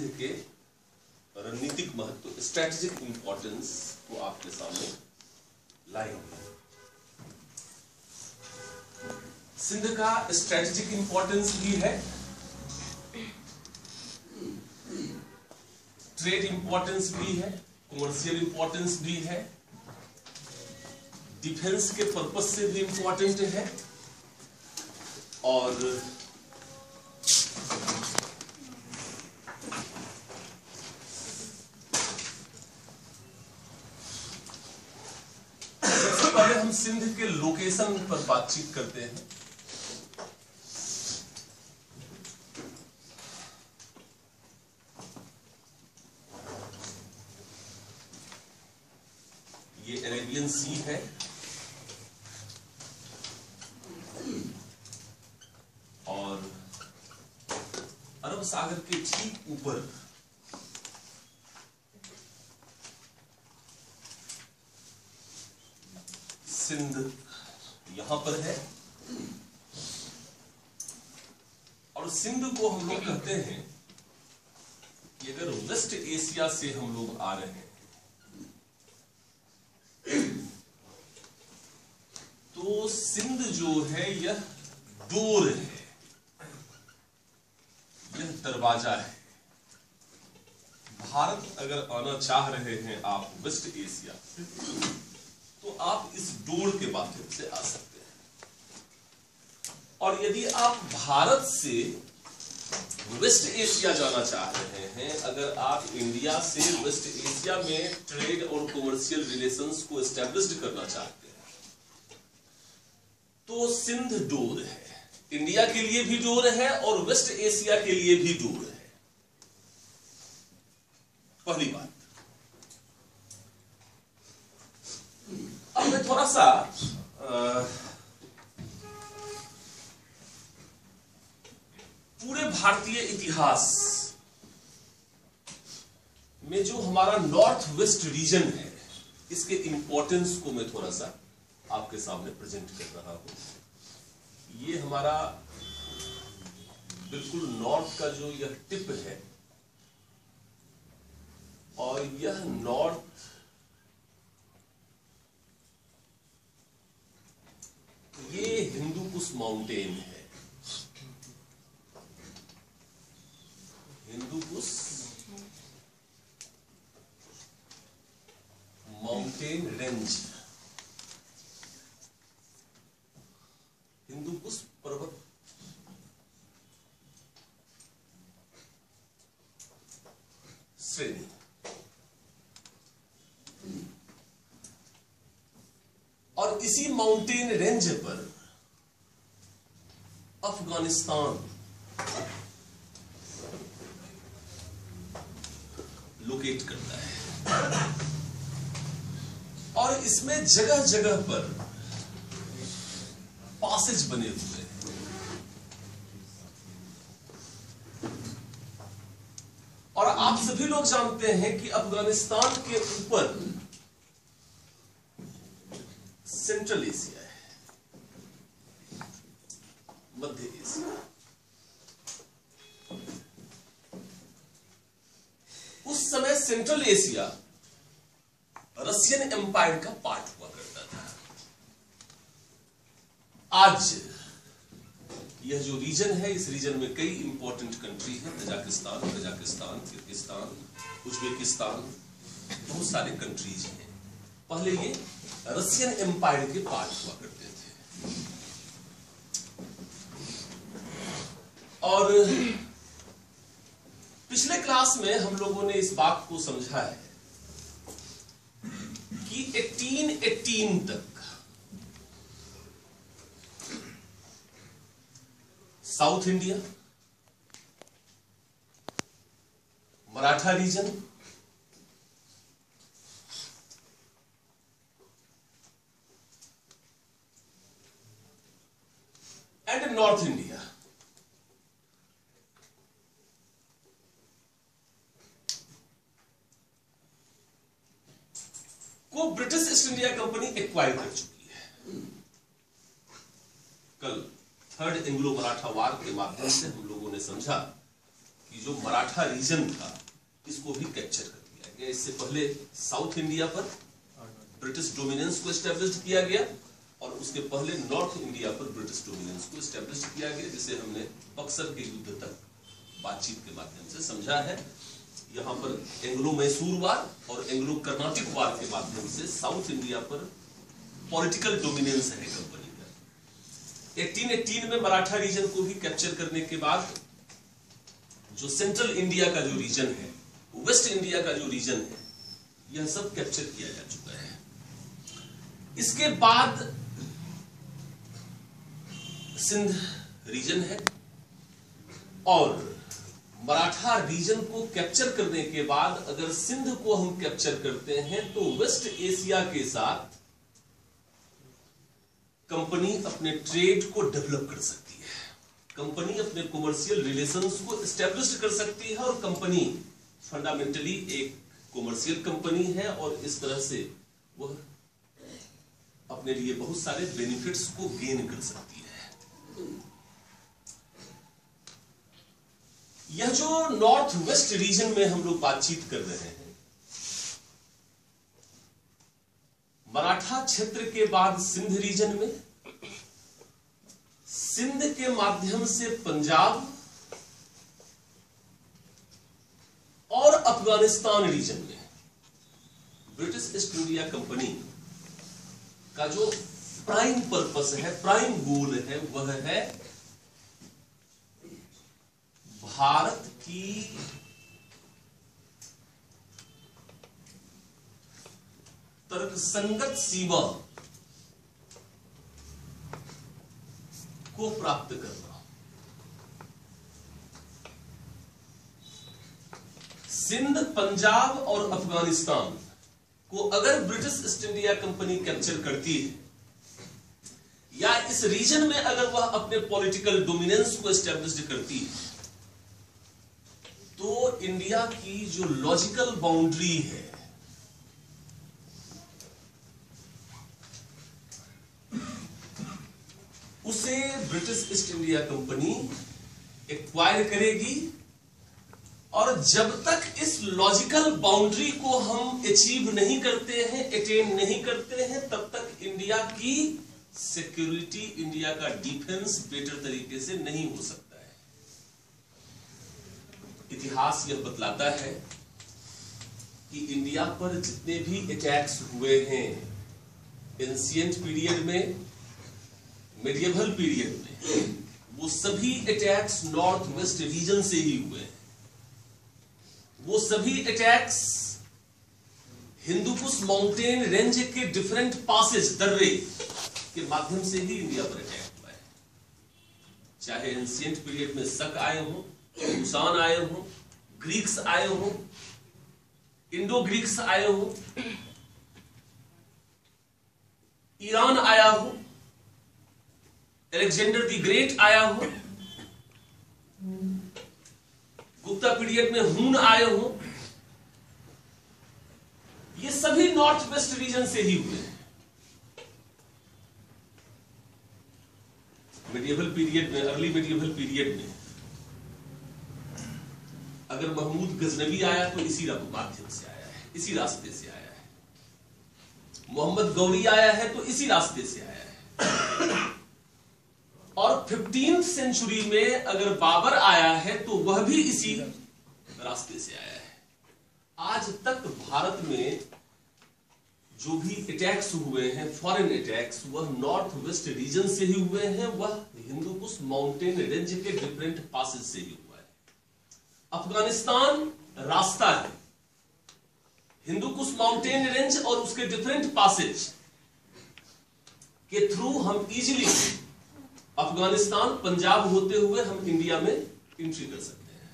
सिंध के रणनीतिक महत्व, स्ट्रेटेजिक इंपॉर्टेंस को आपके सामने लाएंगे। सिंध का स्ट्रेटेजिक इंपॉर्टेंस भी है, ट्रेड इंपॉर्टेंस भी है, कमर्शियल इंपॉर्टेंस भी है, डिफेंस के पर्पस से भी इंपॉर्टेंट है, और सबसे पहले हम सिंध के लोकेशन पर बातचीत करते हैं। ये अरेबियन सी है, और अरब सागर के ठीक ऊपर सिंध यहां पर है, और सिंध को हम लोग कहते हैं कि अगर वेस्ट एशिया से हम लोग आ रहे हैं तो सिंध जो है यह डोर है, यह दरवाजा है। भारत अगर आना चाह रहे हैं आप वेस्ट एशिया से, तो आप इस डोर के माध्यम से आ सकते हैं। और यदि आप भारत से वेस्ट एशिया जाना चाह रहे हैं, अगर आप इंडिया से वेस्ट एशिया में ट्रेड और कमर्शियल रिलेशंस को एस्टेब्लिश करना चाहते हैं, तो सिंध डोर है। इंडिया के लिए भी डोर है और वेस्ट एशिया के लिए भी डोर है। पहली बात। अब मैं थोड़ा सा पूरे भारतीय इतिहास में जो हमारा नॉर्थ वेस्ट रीजन है, इसके इंपॉर्टेंस को मैं थोड़ा सा आपके सामने प्रेजेंट कर रहा हूं। ये हमारा बिल्कुल नॉर्थ का जो यह टिप है, और यह नॉर्थ ये हिंदूकुश माउंटेन है, हिंदूकुश माउंटेन रेंज, हिंदूकुश पर्वत श्रेणी। और इसी माउंटेन रेंज पर अफगानिस्तान लोकेट करता है, और इसमें जगह जगह पर पासेज बने हुए हैं। और आप सभी लोग जानते हैं कि अफगानिस्तान के ऊपर सेंट्रल एशिया है, मध्य एशिया। उस समय सेंट्रल एशिया रशियन एम्पायर का पार्ट हुआ करता था। आज यह जो रीजन है, इस रीजन में कई इंपॉर्टेंट कंट्री है, तजाकिस्तान, कजाकिस्तान, किर्गिस्तान, उज्बेकिस्तान, बहुत सारे कंट्रीज हैं। पहले ये रशियन एम्पायर के पार्ट हुआ करते थे। और पिछले क्लास में हम लोगों ने इस बात को समझा है कि 1818 तक south India, Maratha region, and north India को British East India Company acquire कर चुकी है। कल थर्ड एंग्लो मराठा वार के माध्यम से हम लोगों ने समझा कि जो जो मराठा रीजन था इसको भी कैप्चर कर लिया गया। इससे पहले साउथ इंडिया पर ब्रिटिश डोमिनेंस को एस्टेब्लिश किया गया और उसके पहले नॉर्थ इंडिया पर ब्रिटिश डोमिनेंस को एस्टेब्लिश किया गया, जिसे हमने बक्सर के युद्ध तक बातचीत के माध्यम से समझा है। यहाँ पर एंग्लो मैसूर वार और एंग्लो कर्नाटिक वार के माध्यम से साउथ इंडिया पर पॉलिटिकल डोमिनेंस है कंपनी का। 1818 में मराठा रीजन को भी कैप्चर करने के बाद जो सेंट्रल इंडिया का जो रीजन है, वेस्ट इंडिया का जो रीजन है, यह सब कैप्चर किया जा चुका है। इसके बाद सिंध रीजन है और मराठा रीजन को कैप्चर करने के बाद अगर सिंध को हम कैप्चर करते हैं तो वेस्ट एशिया के साथ कंपनी अपने ट्रेड को डेवलप कर सकती है, कंपनी अपने कॉमर्शियल रिलेशंस को एस्टेब्लिश कर सकती है और कंपनी फंडामेंटली एक कॉमर्शियल कंपनी है और इस तरह से वह अपने लिए बहुत सारे बेनिफिट्स को गेन कर सकती है। यह जो नॉर्थ वेस्ट रीजन में हम लोग बातचीत कर रहे हैं, मराठा क्षेत्र के बाद सिंध रीजन में, सिंध के माध्यम से पंजाब और अफगानिस्तान रीजन में ब्रिटिश ईस्ट इंडिया कंपनी का जो प्राइम पर्पस है, प्राइम गोल है, वह है भारत की तर्कसंगत सीमा को प्राप्त करना। सिंध, पंजाब और अफगानिस्तान को अगर British East India company capture करती है या इस रीजन में अगर वह अपने पॉलिटिकल डोमिनेंस को एस्टेब्लिश करती है तो इंडिया की जो लॉजिकल बाउंड्री है उसे British East India Company acquire करेगी और जब तक इस लॉजिकल बाउंड्री को हम अचीव नहीं करते हैं, अटेन नहीं करते हैं, तब तक इंडिया की सिक्योरिटी, इंडिया का डिफेंस बेटर तरीके से नहीं हो सकता है। इतिहास यह बतलाता है कि इंडिया पर जितने भी अटैक्स हुए हैं एंशिएंट पीरियड में, मेडिएवल पीरियड में, वो सभी अटैक्स नॉर्थ वेस्ट रीजन से ही हुए हैं। वो सभी अटैक्स हिंदुकुश माउंटेन रेंज के डिफरेंट पासेज, दर्रे के माध्यम से ही इंडिया पर अटैक हुआ है। चाहे एंशिएंट पीरियड में शक आए हों, कुषाण आए हों, ग्रीक्स आए हों, इंडो ग्रीक्स आए हों, ईरान आया हो, अलेक्जेंडर द ग्रेट आया हो, गुप्ता पीरियड में हून आए हो, ये सभी नॉर्थ वेस्ट रीजन से ही हुए हैं। मेडिएवल पीरियड में, अर्ली मेडिएवल पीरियड में अगर महमूद गजनवी आया तो इसी माध्यम से आया है, इसी रास्ते से आया है। मोहम्मद गौरी आया है तो इसी रास्ते से आया है। और 15th सेंचुरी में अगर बाबर आया है तो वह भी इसी रास्ते से आया है। आज तक भारत में जो भी अटैक्स हुए हैं, फॉरेन अटैक्स, वह नॉर्थ वेस्ट रीजन से ही हुए हैं, वह हिंदुकुश माउंटेन रेंज के डिफरेंट पासेज से ही हुआ है। अफगानिस्तान रास्ता है, हिंदुकुश माउंटेन रेंज और उसके डिफरेंट पासेज के थ्रू हम इजीली अफगानिस्तान, पंजाब होते हुए हम इंडिया में एंट्री कर सकते हैं।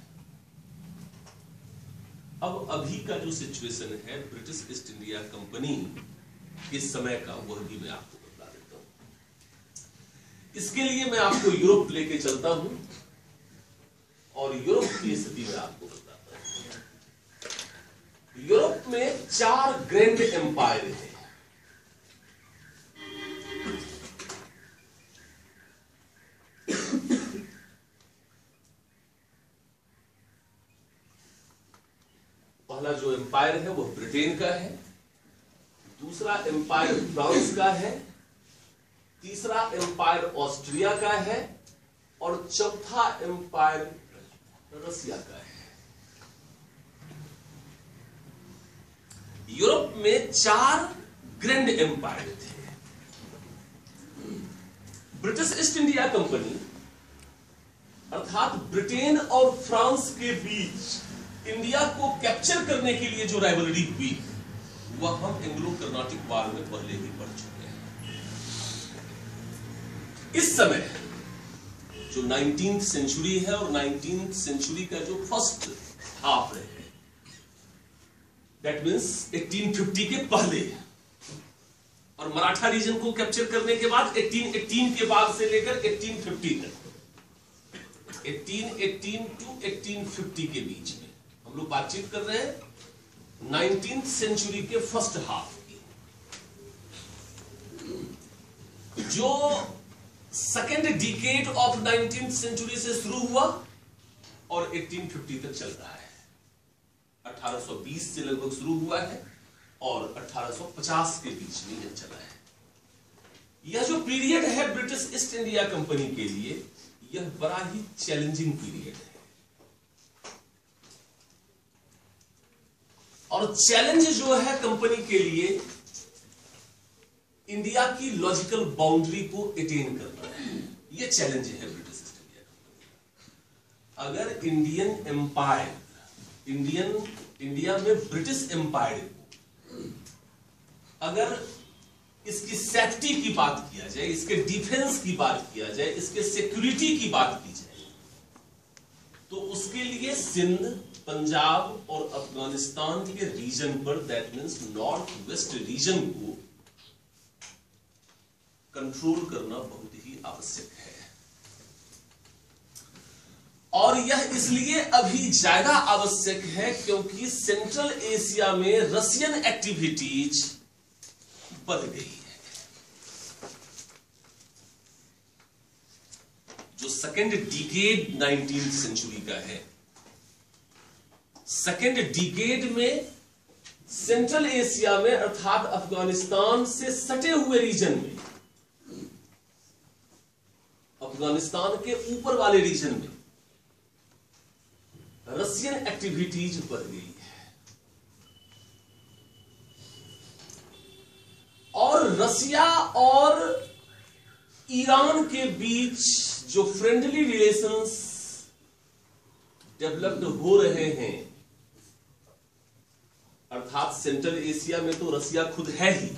अब अभी का जो सिचुएशन है ब्रिटिश ईस्ट इंडिया कंपनी के समय का, वह भी मैं आपको बता देता हूं। इसके लिए मैं आपको यूरोप लेके चलता हूं और यूरोप की स्थिति में आपको बताता हूं। यूरोप में 4 ग्रैंड एम्पायर हैं। पहला जो एम्पायर है वो ब्रिटेन का है, दूसरा एम्पायर फ्रांस का है, तीसरा एम्पायर ऑस्ट्रिया का है और चौथा एम्पायर रसिया का है। यूरोप में 4 ग्रैंड एम्पायर थे। ब्रिटिश ईस्ट इंडिया कंपनी अर्थात ब्रिटेन और फ्रांस के बीच इंडिया को कैप्चर करने के लिए जो राइवलरी हुई वह हम एंग्लो कर्नाटिक वार में पहले ही पढ़ चुके हैं। इस समय जो 19th सेंचुरी है और 19th सेंचुरी का जो फर्स्ट हाफ है, दैट मीन्स 1850 के पहले और मराठा रीजन को कैप्चर करने के बाद 1818 के बाद से लेकर 1850 तक, 1818 टू 1850 के बीच में हम लोग बातचीत कर रहे हैं 19th सेंचुरी के फर्स्ट हाफ की। जो second decade of 19th century से शुरू हुआ और 1850 तक चल रहा है। 1820 से लगभग शुरू हुआ है और 1850 के बीच में यह चला है। यह जो पीरियड है ब्रिटिश ईस्ट इंडिया कंपनी के लिए यह बड़ा ही चैलेंजिंग पीरियड है और चैलेंज जो है कंपनी के लिए इंडिया की लॉजिकल बाउंड्री को अटेन करना है। यह चैलेंज है ब्रिटिश ईस्ट इंडिया कंपनी। अगर इंडियन एम्पायर इंडिया में ब्रिटिश एम्पायर को अगर इसकी सेफ्टी की बात किया जाए, इसके डिफेंस की बात किया जाए, इसके सिक्योरिटी की बात की जाए, तो उसके लिए सिंध, पंजाब और अफगानिस्तान के रीजन पर, that means north west region को कंट्रोल करना बहुत ही आवश्यक है। और यह इसलिए अभी ज्यादा आवश्यक है क्योंकि सेंट्रल एशिया में रशियन एक्टिविटीज बढ़ गई है। जो सेकेंड डिकेड 19th सेंचुरी का है, सेकेंड डिकेड में सेंट्रल एशिया में अर्थात अफगानिस्तान से सटे हुए रीजन में, अफगानिस्तान के ऊपर वाले रीजन में रशियन एक्टिविटीज बढ़ गई है। और रसिया और ईरान के बीच जो फ्रेंडली रिलेशंस डेवलप्ड हो रहे हैं, अर्थात सेंट्रल एशिया में तो रसिया खुद है ही,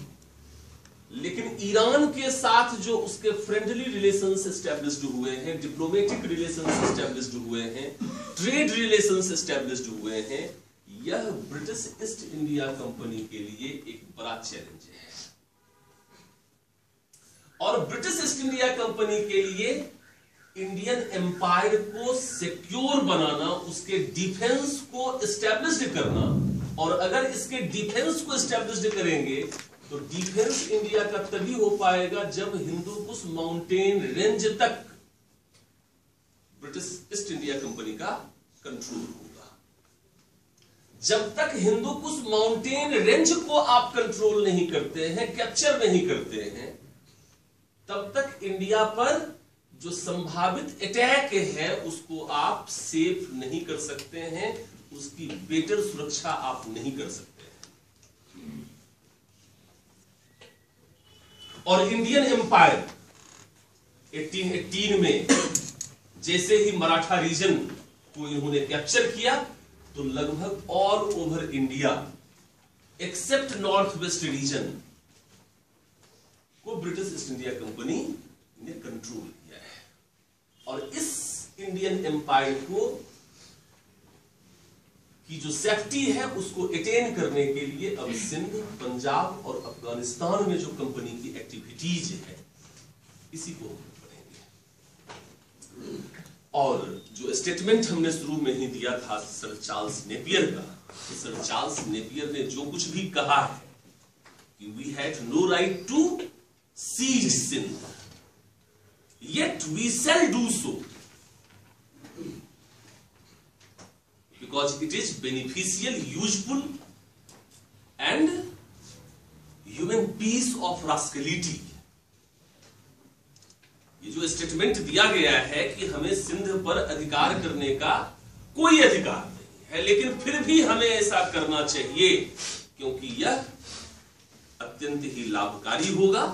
लेकिन ईरान के साथ जो उसके फ्रेंडली रिलेशंस एस्टैब्लिश्ड हुए हैं, डिप्लोमेटिक रिलेशंस एस्टैब्लिश्ड हुए हैं, ट्रेड रिलेशंस एस्टैब्लिश्ड हुए हैं, यह ब्रिटिश ईस्ट इंडिया कंपनी के लिए एक बड़ा चैलेंज है। और ब्रिटिश ईस्ट इंडिया कंपनी के लिए इंडियन एम्पायर को सिक्योर बनाना, उसके डिफेंस को एस्टैब्लिश्ड करना, और अगर इसके डिफेंस को एस्टैब्लिश्ड करेंगे तो डिफेंस इंडिया का तभी हो पाएगा जब हिंदूकुश माउंटेन रेंज तक ब्रिटिश ईस्ट इंडिया कंपनी का कंट्रोल होगा। जब तक हिंदूकुश माउंटेन रेंज को आप कंट्रोल नहीं करते हैं, कैप्चर नहीं करते हैं, तब तक इंडिया पर जो संभावित अटैक है उसको आप सेफ नहीं कर सकते हैं, उसकी बेटर सुरक्षा आप नहीं कर सकते हैं। और इंडियन एम्पायर 1818 में जैसे ही मराठा रीजन को इन्होंने कैप्चर किया तो लगभग all over India accept north west region को ब्रिटिश ईस्ट इंडिया कंपनी ने कंट्रोल किया है। और इस इंडियन एम्पायर को की जो सेफ्टी है उसको अटेन करने के लिए अब सिंध, पंजाब और अफगानिस्तान में जो कंपनी की एक्टिविटीज है इसी को हम पढ़ेंगे। और जो स्टेटमेंट हमने शुरू में ही दिया था सर चार्ल्स नेपियर का, तो सर चार्ल्स नेपियर ने जो कुछ भी कहा है कि we had no right to seize Sindh, yet we shall do so, because it is beneficial, useful and human piece of rascality. ये जो स्टेटमेंट दिया गया है कि हमें सिंध पर अधिकार करने का कोई अधिकार नहीं है, लेकिन फिर भी हमें ऐसा करना चाहिए क्योंकि यह अत्यंत ही लाभकारी होगा।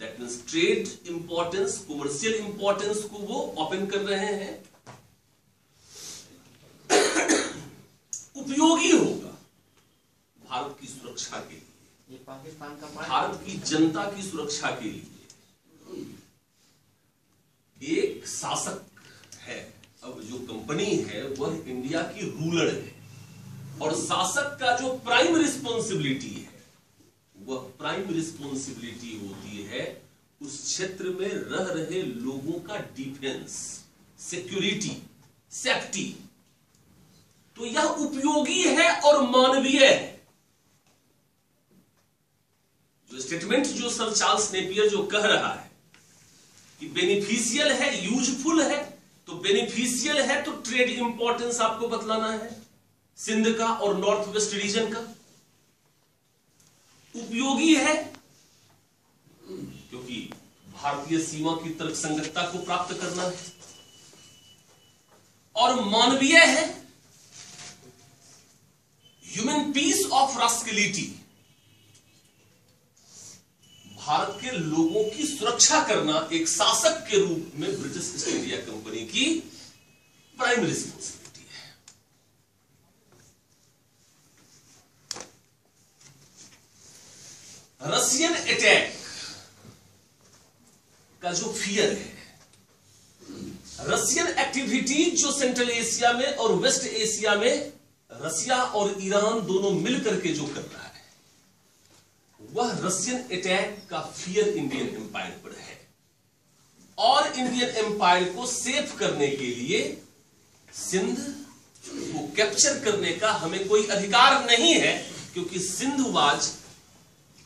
That means trade importance, commercial importance को वो ओपन कर रहे हैं, उपयोगी होगा भारत की सुरक्षा के लिए, ये पाकिस्तान का भारत की जनता की सुरक्षा के लिए। एक शासक है, अब जो कंपनी है वह इंडिया की रूलर है, और शासक का जो प्राइम रिस्पॉन्सिबिलिटी है वह प्राइम रिस्पॉन्सिबिलिटी होती है उस क्षेत्र में रह रहे लोगों का डिफेंस, सिक्योरिटी, सेफ्टी। तो यह उपयोगी है और मानवीय है। जो स्टेटमेंट जो सर चार्ल्स नेपियर जो कह रहा है कि बेनिफिशियल है, यूजफुल है, तो बेनिफिशियल है तो ट्रेड इंपॉर्टेंस आपको बतलाना है सिंध का और नॉर्थ वेस्ट रीजन का। उपयोगी है क्योंकि भारतीय सीमा की तर्कसंगतता को प्राप्त करना है, और मानवीय है, ह्यूमन पीस ऑफ रास्कलिटी, भारत के लोगों की सुरक्षा करना एक शासक के रूप में ब्रिटिश ईस्ट इंडिया कंपनी की प्राइम रिस्पॉन्सिबिलिटी है। रशियन अटैक का जो फियर है, रशियन एक्टिविटीज जो सेंट्रल एशिया में और वेस्ट एशिया में रसिया और ईरान दोनों मिलकर के जो कर रहा है, वह रशियन अटैक का फियर इंडियन एम्पायर पर है, और इंडियन एम्पायर को सेफ करने के लिए सिंध को कैप्चर करने का हमें कोई अधिकार नहीं है, क्योंकि Sindh was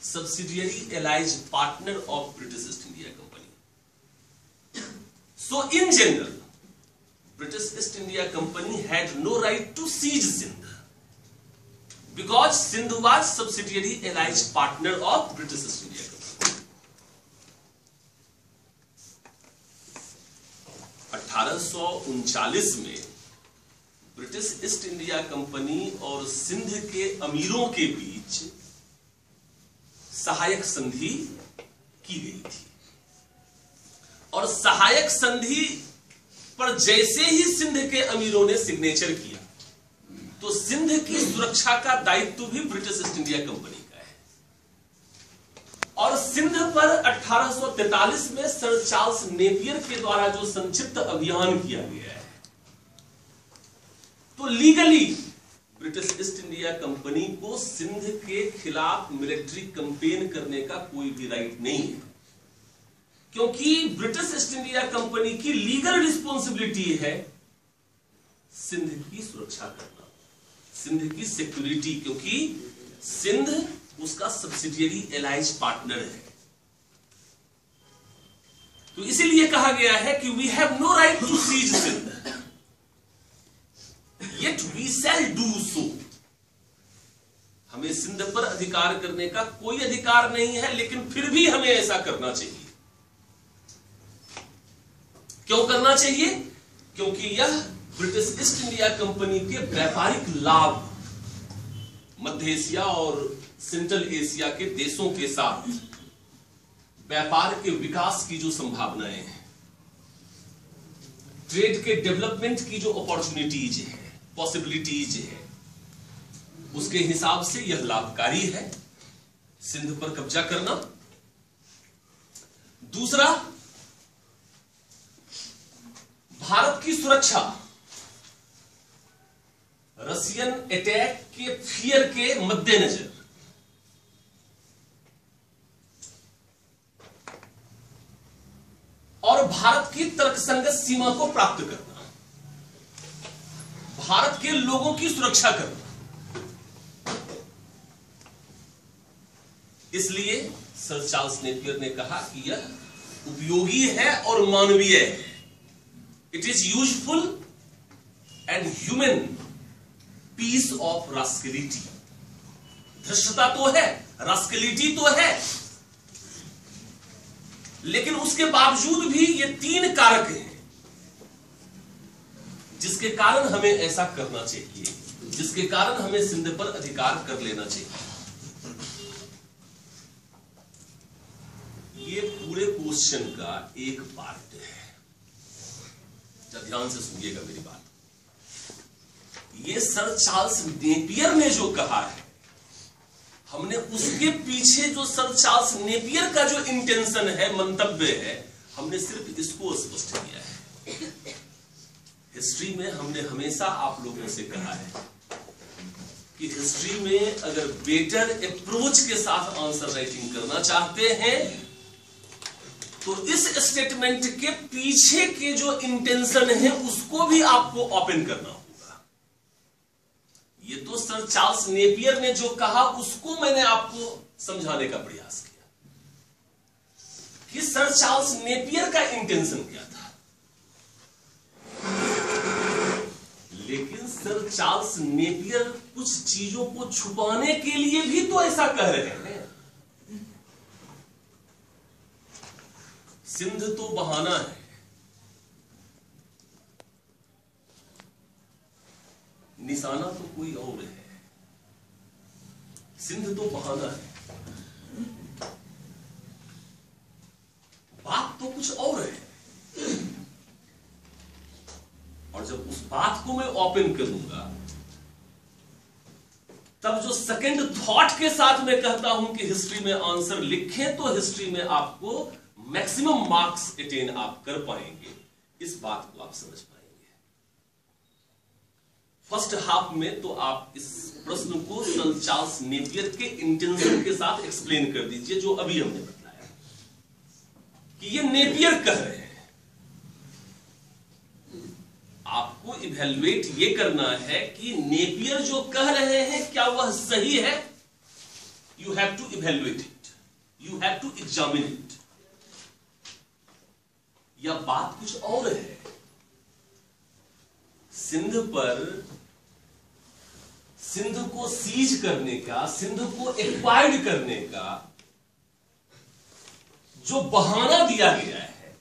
subsidiary allies partner of British East India company. So in general British East India company had no right to seize Sindh because Sindh was subsidiary allied partner of British East India Company। 1839 में British East India company और सिंध के अमीरों के बीच सहायक संधि की गई थी, और सहायक संधि पर जैसे ही सिंध के अमीरों ने सिग्नेचर किया तो सिंध की सुरक्षा का दायित्व भी ब्रिटिश ईस्ट इंडिया कंपनी का है। और सिंध पर 1843 में सर चार्ल्स नेपियर के द्वारा जो संक्षिप्त अभियान किया गया है, तो legally British East India company को सिंध के खिलाफ मिलिट्री कैंपेन करने का कोई भी राइट नहीं है, क्योंकि ब्रिटिश ईस्ट इंडिया कंपनी की लीगल रिस्पॉन्सिबिलिटी है सिंध की सुरक्षा करना, सिंध की सिक्योरिटी, क्योंकि सिंध उसका सब्सिडियरी एलाइज पार्टनर है। तो इसीलिए कहा गया है कि we have no right to seize Sindh, yet we shall do so. हमें सिंध पर अधिकार करने का कोई अधिकार नहीं है, लेकिन फिर भी हमें ऐसा करना चाहिए। क्यों करना चाहिए? क्योंकि यह ब्रिटिश ईस्ट इंडिया कंपनी के व्यापारिक लाभ मध्य एशिया और सेंट्रल एशिया के देशों के साथ व्यापार के विकास की जो संभावनाएं हैं, ट्रेड के डेवलपमेंट की जो अपॉर्चुनिटीज है, पॉसिबिलिटीज है, उसके हिसाब से यह लाभकारी है सिंध पर कब्जा करना। दूसरा, भारत की सुरक्षा रशियन अटैक के फियर के मद्देनजर और भारत की तर्कसंगत सीमा को प्राप्त करना, भारत के लोगों की सुरक्षा करना। इसलिए सर चार्ल्स नेपियर ने कहा कि यह उपयोगी है और मानवीय है। It is useful and human piece of rascality. धृष्टता तो है, रास्केलिटी तो है, लेकिन उसके बावजूद भी ये 3 कारक हैं जिसके कारण हमें ऐसा करना चाहिए, जिसके कारण हमें सिंध पर अधिकार कर लेना चाहिए। ये पूरे क्वेश्चन का एक पार्ट है। ध्यान से सुनिएगा मेरी बात। ये सर चार्ल्स नेपियर ने जो कहा है, हमने उसके पीछे जो सर चार्ल्स नेपियर का जो इंटेंशन है, मंतव्य है, हमने सिर्फ इसको स्पष्ट किया है। हिस्ट्री में हमने हमेशा आप लोगों से कहा है कि हिस्ट्री में अगर बेटर अप्रोच के साथ आंसर राइटिंग करना चाहते हैं तो इस स्टेटमेंट के पीछे के जो इंटेंशन है उसको भी आपको ओपन करना होगा। ये तो सर चार्ल्स नेपियर ने जो कहा उसको मैंने आपको समझाने का प्रयास किया कि सर चार्ल्स नेपियर का इंटेंशन क्या था। लेकिन सर चार्ल्स नेपियर कुछ चीजों को छुपाने के लिए भी तो ऐसा कह रहे हैं। सिंध तो बहाना है, निशाना तो कोई और है। सिंध तो बहाना है, बात तो कुछ और है। और जब उस बात को मैं ओपन करूंगा तब जो सेकंड थॉट के साथ मैं कहता हूं कि हिस्ट्री में आंसर लिखें तो हिस्ट्री में आपको मैक्सिमम मार्क्स अटेन आप कर पाएंगे, इस बात को आप समझ पाएंगे। फर्स्ट हाफ में तो आप इस प्रश्न को सर चार्ल्स नेपियर के इंटेंशन के साथ एक्सप्लेन कर दीजिए, जो अभी हमने बताया कि ये नेपियर कह रहे हैं। आपको इवैल्यूएट ये करना है कि नेपियर जो कह रहे हैं क्या वह सही है। You have to evaluate it, you have to examine it. या बात कुछ और है। सिंध को सीज करने का, सिंध को एक्वायर्ड करने का जो बहाना दिया गया है,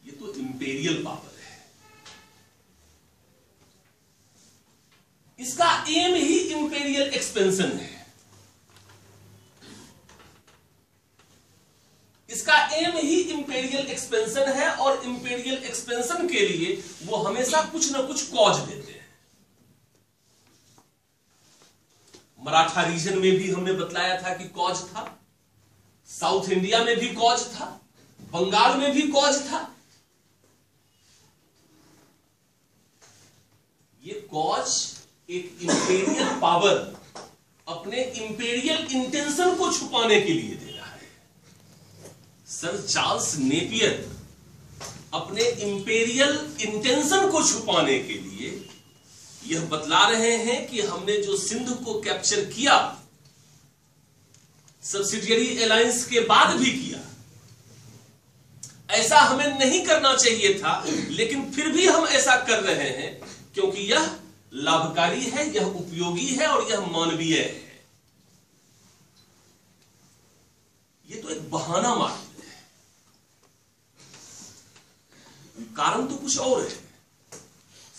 ये तो इंपेरियल पावर है। इसका एम ही इंपेरियल एक्सपेंशन है। इसका एम ही इंपेरियल एक्सपेंशन है और इंपेरियल एक्सपेंशन के लिए वो हमेशा कुछ ना कुछ कॉज देते हैं। मराठा रीजन में भी हमने बतलाया था कि कॉज था, साउथ इंडिया में भी कॉज था, बंगाल में भी कॉज था। ये कॉज एक इंपेरियल पावर अपने इंपेरियल इंटेंशन को छुपाने के लिए दे रहा है। सर चार्ल्स नेपियर अपने इंपेरियल इंटेंशन को छुपाने के लिए यह बतला रहे हैं कि हमने जो सिंध को कैप्चर किया, सब्सिडियरी अलायंस के बाद भी किया, ऐसा हमें नहीं करना चाहिए था, लेकिन फिर भी हम ऐसा कर रहे हैं क्योंकि यह लाभकारी है, यह उपयोगी है और यह मानवीय है। ये तो एक बहाना मात्र है, कारण तो कुछ और है।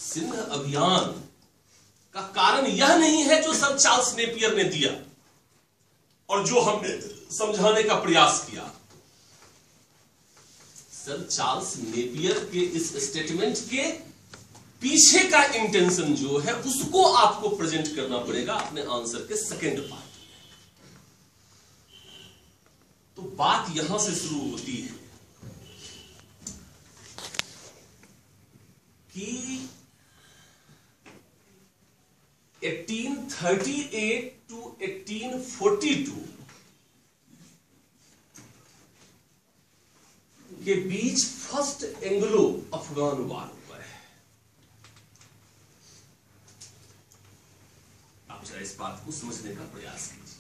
सिंध अभियान का कारण यह नहीं है जो सर चार्ल्स नेपियर ने दिया और जो हमने समझाने का प्रयास किया। सर चार्ल्स नेपियर के इस स्टेटमेंट के पीछे का इंटेंशन जो है उसको आपको प्रेजेंट करना पड़ेगा अपने आंसर के सेकंड पार्ट में। तो बात यहां से शुरू होती है कि 1838 to 1842 के बीच फर्स्ट एंग्लो अफगान वार हुआ है। आप जरा इस बात को समझने का प्रयास कीजिए।